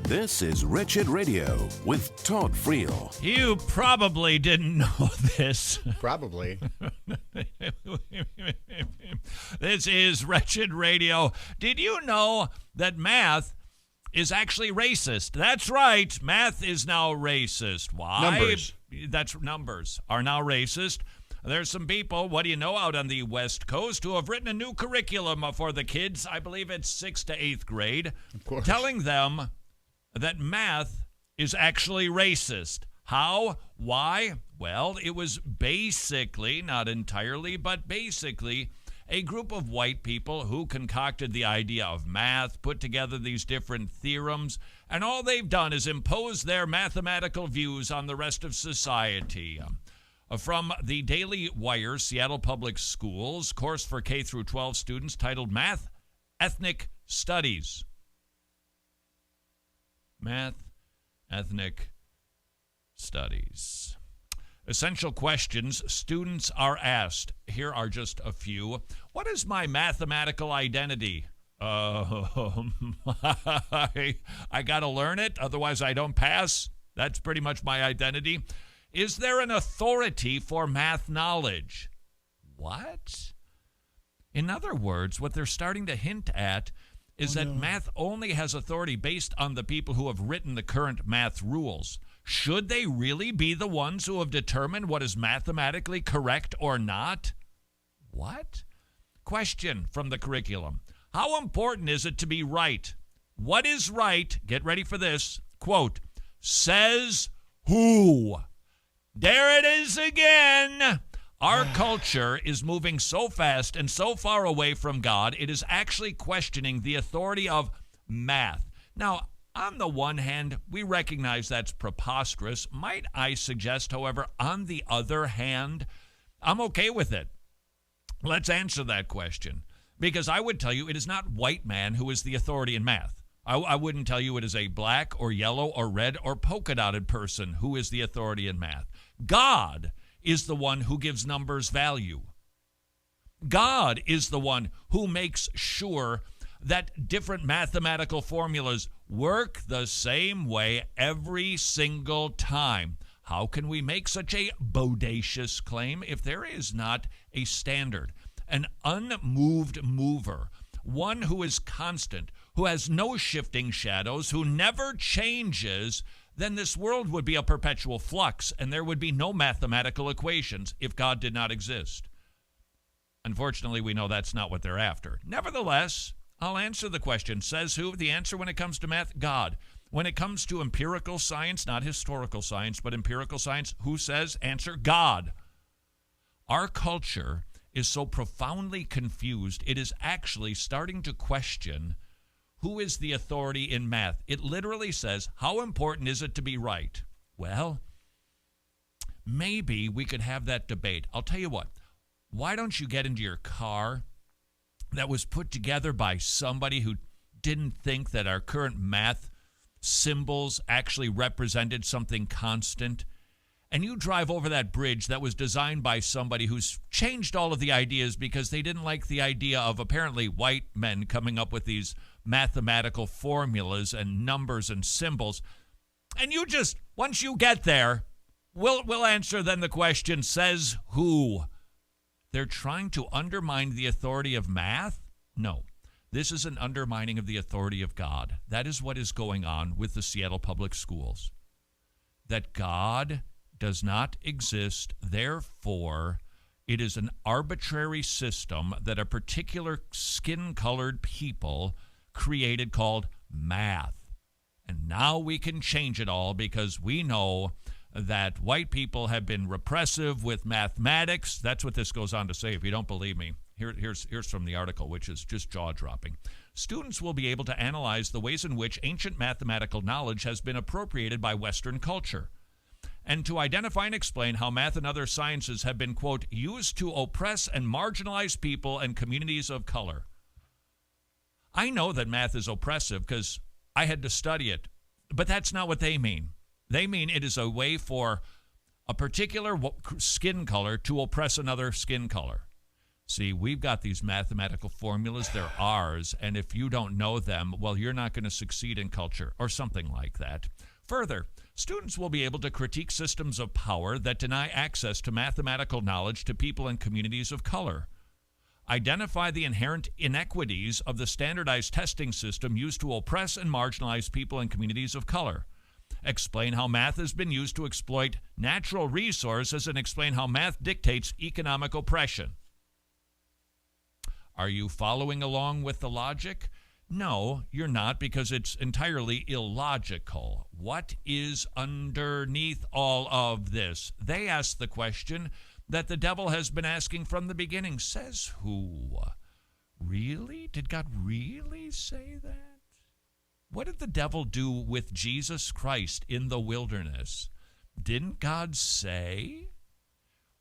This is Wretched Radio with Todd Friel. You probably didn't know this. Probably. This is Wretched Radio. Did you know that math is actually racist? That's right. Math is now racist. Why? Numbers are now racist. There's some people, what do you know, out on the West Coast who have written a new curriculum for the kids. I believe it's 6th to 8th grade. Of course. Telling them that math is actually racist. How? Why? Well, it was basically, not entirely, but basically a group of white people who concocted the idea of math, put together these different theorems, and all they've done is impose their mathematical views on the rest of society. From the Daily Wire, Seattle Public Schools, course for K through 12 students titled Math Ethnic Studies. Math Ethnic Studies. Essential questions students are asked. Here are just a few. What is my mathematical identity? I got to learn it, otherwise I don't pass. That's pretty much my identity. Is there an authority for math knowledge? What? In other words, what they're starting to hint at is that math only has authority based on the people who have written the current math rules. Should they really be the ones who have determined what is mathematically correct or not? What? Question from the curriculum. How important is it to be right? What is right? Get ready for this. Quote, says who? There it is again. Our culture is moving so fast and so far away from God, it is actually questioning the authority of math. Now, on the one hand, we recognize that's preposterous. Might I suggest, however, on the other hand, I'm okay with it. Let's answer that question. Because I would tell you it is not white man who is the authority in math. I wouldn't tell you it is a black or yellow or red or polka-dotted person who is the authority in math. God is the one who gives numbers value. God is the one who makes sure that different mathematical formulas work the same way every single time. How can we make such a bodacious claim if there is not a standard, an unmoved mover, one who is constant, who has no shifting shadows, who never changes? Then this world would be a perpetual flux, and there would be no mathematical equations if God did not exist. Unfortunately, we know that's not what they're after. Nevertheless, I'll answer the question. Says who? The answer when it comes to math? God. When it comes to empirical science, not historical science, but empirical science, who says? Answer, God. Our culture is so profoundly confused, it is actually starting to question who is the authority in math. It literally says, how important is it to be right? Well, maybe we could have that debate. I'll tell you what. Why don't you get into your car that was put together by somebody who didn't think that our current math symbols actually represented something constant, and you drive over that bridge that was designed by somebody who's changed all of the ideas because they didn't like the idea of apparently white men coming up with these mathematical formulas and numbers and symbols. And you just, once you get there, we'll answer then the question, says who? They're trying to undermine the authority of math? No. This is an undermining of the authority of God. That is what is going on with the Seattle Public Schools. That God does not exist, therefore it is an arbitrary system that a particular skin-colored people created called math. And now we can change it all because we know that white people have been repressive with mathematics. That's what this goes on to say. If you don't believe me, here's from the article, which is just jaw-dropping. Students will be able to analyze the ways in which ancient mathematical knowledge has been appropriated by Western culture, and to identify and explain how math and other sciences have been, quote, used to oppress and marginalize people and communities of color. I know that math is oppressive because I had to study it, but that's not what they mean. They mean it is a way for a particular skin color to oppress another skin color. See, we've got these mathematical formulas. They're ours. And if you don't know them, well, you're not going to succeed in culture or something like that. Further, students will be able to critique systems of power that deny access to mathematical knowledge to people in communities of color. Identify the inherent inequities of the standardized testing system used to oppress and marginalize people in communities of color. Explain how math has been used to exploit natural resources, and explain how math dictates economic oppression. Are you following along with the logic? No, you're not, because it's entirely illogical. What is underneath all of this? They ask the question that the devil has been asking from the beginning. Says who? Really? Did God really say that? What did the devil do with Jesus Christ in the wilderness? Didn't God say?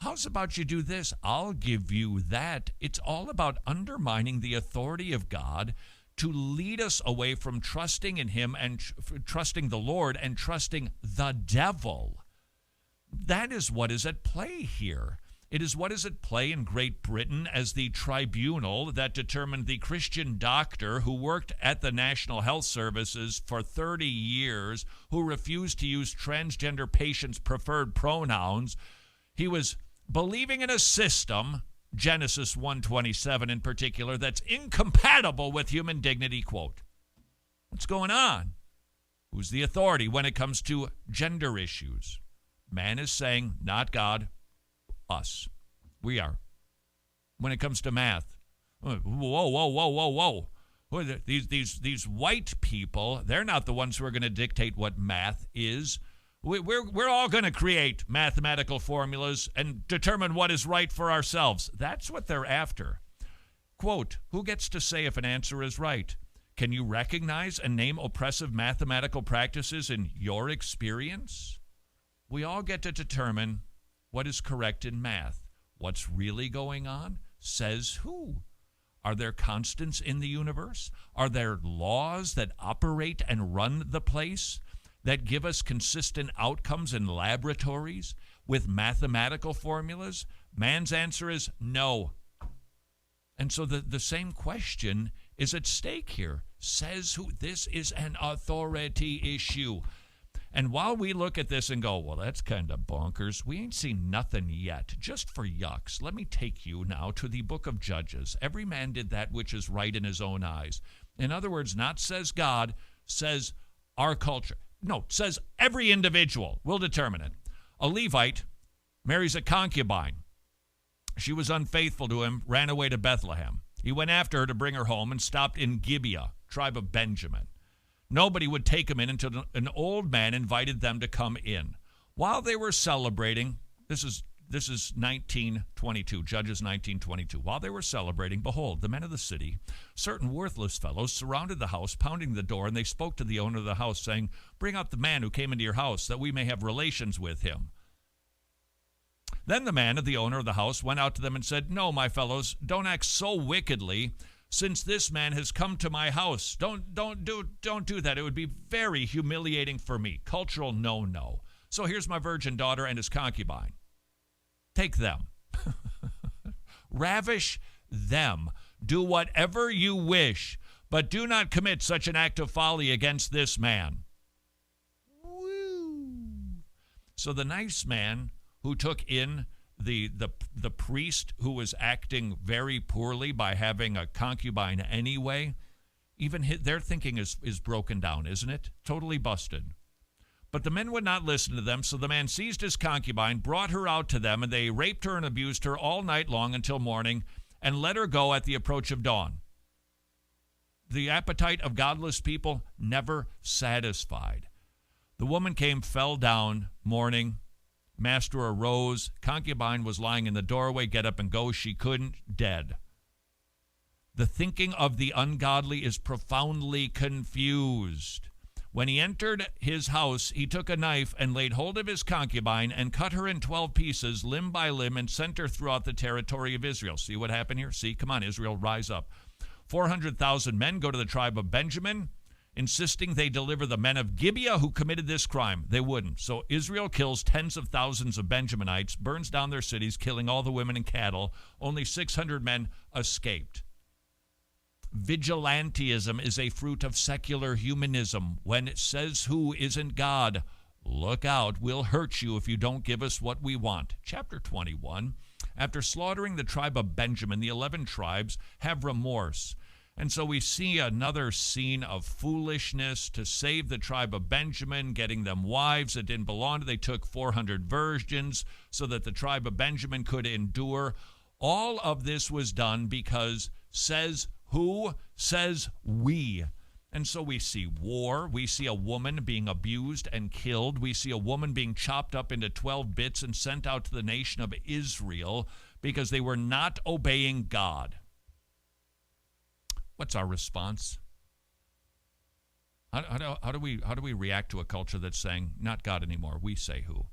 How's about you do this? I'll give you that. It's all about undermining the authority of God to lead us away from trusting in him and trusting the Lord and trusting the devil. That is what is at play here. It is what is at play in Great Britain as the tribunal that determined the Christian doctor who worked at the National Health Services for 30 years, who refused to use transgender patients' preferred pronouns. He was believing in a system, Genesis 1:27 in particular, that's incompatible with human dignity, quote. What's going on? Who's the authority when it comes to gender issues? Man is saying, not God, us. We are. When it comes to math, whoa. These white people, they're not the ones who are going to dictate what math is. We're all going to create mathematical formulas and determine what is right for ourselves. That's what they're after. Quote, who gets to say if an answer is right? Can you recognize and name oppressive mathematical practices in your experience? We all get to determine what is correct in math. What's really going on? Says who? Are there constants in the universe? Are there laws that operate and run the place that give us consistent outcomes in laboratories with mathematical formulas? Man's answer is no. And so the same question is at stake here. Says who? This is an authority issue. And while we look at this and go, well, that's kind of bonkers, we ain't seen nothing yet. Just for yucks, let me take you now to the book of Judges. Every man did that which is right in his own eyes. In other words, not says God, says our culture. No, says every individual will determine it. A Levite marries a concubine. She was unfaithful to him, ran away to Bethlehem. He went after her to bring her home and stopped in Gibeah, tribe of Benjamin. Nobody would take him in until an old man invited them to come in. While they were celebrating, this is 1922, Judges 19:22. While they were celebrating, behold, the men of the city, certain worthless fellows, surrounded the house, pounding the door, and they spoke to the owner of the house, saying, bring out the man who came into your house, that we may have relations with him. Then the man of the owner of the house went out to them and said, no, my fellows, don't act so wickedly, since this man has come to my house. Don't do that. It would be very humiliating for me. Cultural no. So here's my virgin daughter and his concubine. Take them. Ravish them. Do whatever you wish, but do not commit such an act of folly against this man. Woo. So the nice man who took in the priest who was acting very poorly by having a concubine anyway, even their thinking is broken down, isn't it? Totally busted. But the men would not listen to them, so the man seized his concubine, brought her out to them, and they raped her and abused her all night long until morning, and let her go at the approach of dawn. The appetite of godless people never satisfied. The woman came, fell down, mourning. Master arose. Concubine was lying in the doorway. Get up and go. She couldn't. Dead. The thinking of the ungodly is profoundly confused. When he entered his house, he took a knife and laid hold of his concubine and cut her in 12 pieces, limb by limb, and sent her throughout the territory of Israel. See what happened here? See, come on, Israel, rise up. 400,000 men go to the tribe of Benjamin. insisting they deliver the men of Gibeah who committed this crime. They wouldn't. So Israel kills tens of thousands of Benjaminites, burns down their cities, killing all the women and cattle. Only 600 men escaped. Vigilantism is a fruit of secular humanism. When it says who isn't God, look out, we'll hurt you if you don't give us what we want. Chapter 21. After slaughtering the tribe of Benjamin, the 11 tribes have remorse. And so we see another scene of foolishness to save the tribe of Benjamin, getting them wives that didn't belong to them. They took 400 virgins so that the tribe of Benjamin could endure. All of this was done because says who? Says we. And so we see war. We see a woman being abused and killed. We see a woman being chopped up into 12 bits and sent out to the nation of Israel because they were not obeying God. What's our response? How do we react to a culture that's saying, not God anymore, we say who?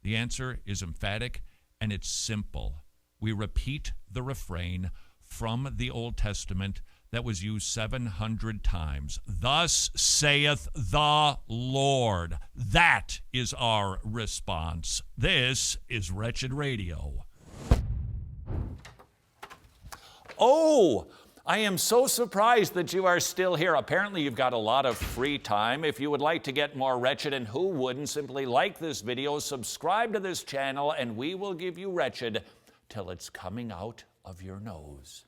The answer is emphatic and it's simple. We repeat the refrain from the Old Testament that was used 700 times. Thus saith the Lord. That is our response. This is Wretched Radio. Oh, I am so surprised that you are still here. Apparently you've got a lot of free time. If you would like to get more Wretched, and who wouldn't, simply like this video, subscribe to this channel, and we will give you Wretched till it's coming out of your nose.